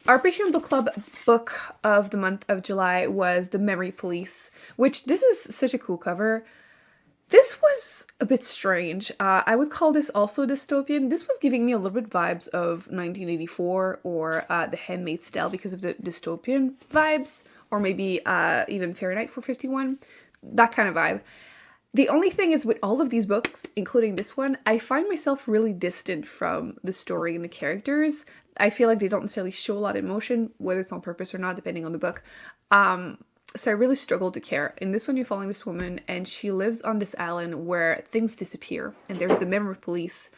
Our Patreon book club book of the month of July was The Memory Police, which this is such a cool cover. This was a bit strange. I would call this also dystopian. This was giving me a little bit vibes of 1984 or The Handmaid's Tale because of the dystopian vibes, or maybe even Fahrenheit 451, that kind of vibe. The only thing is with all of these books, including this one, I find myself really distant from the story and the characters. I feel like they don't necessarily show a lot of emotion, whether it's on purpose or not, depending on the book. So I really struggled to care. In this one, you're following this woman, and she lives on this island where things disappear, and there's the memory police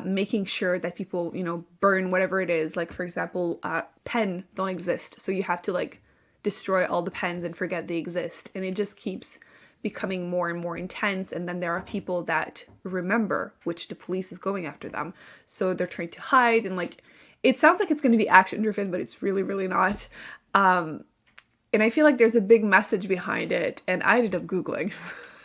making sure that people, burn whatever it is. Like, for example, pen don't exist, so you have to like destroy all the pens and forget they exist, and it just keeps becoming more and more intense. And then there are people that remember, which the police is going after them, so they're trying to hide, and like it sounds like it's going to be action driven, but it's really, really not. And I feel like there's a big message behind it, and I ended up Googling.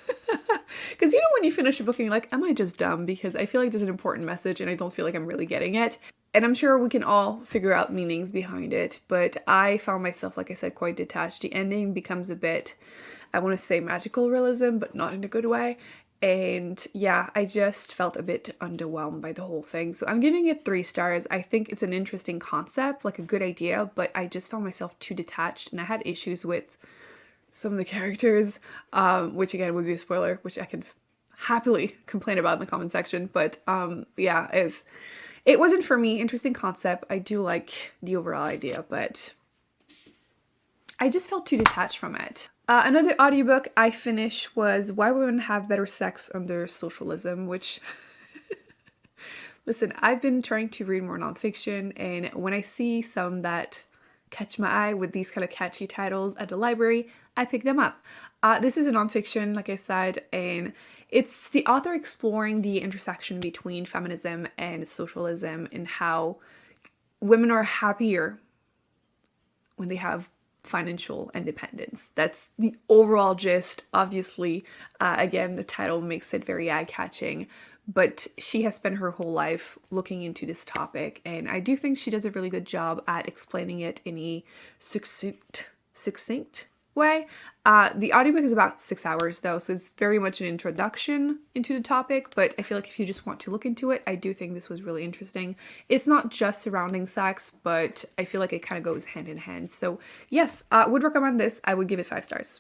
Because when you finish a book and you're like, am I just dumb? Because I feel like there's an important message and I don't feel like I'm really getting it. And I'm sure we can all figure out meanings behind it, but I found myself, like I said, quite detached. The ending becomes a bit, I want to say magical realism, but not in a good way. And yeah, I just felt a bit underwhelmed by the whole thing. So I'm giving it 3 stars. I think it's an interesting concept, like a good idea, but I just found myself too detached, and I had issues with some of the characters, which again would be a spoiler, which I could happily complain about in the comment section. But yeah, it wasn't for me. Interesting concept. I do like the overall idea, but I just felt too detached from it. Another audiobook I finished was Why Women Have Better Sex Under Socialism, which, listen, I've been trying to read more nonfiction, and when I see some that catch my eye with these kind of catchy titles at the library, I pick them up. This is a nonfiction, like I said, and it's the author exploring the intersection between feminism and socialism and how women are happier when they have financial independence. That's the overall gist. Obviously, again, the title makes it very eye-catching, but she has spent her whole life looking into this topic, and I do think she does a really good job at explaining it in a succinct way. The audiobook is about 6 hours though, so it's very much an introduction into the topic, but I feel like if you just want to look into it, I do think this was really interesting. It's not just surrounding sex, but I feel like it kind of goes hand in hand. So yes, would recommend this. I would give it 5 stars.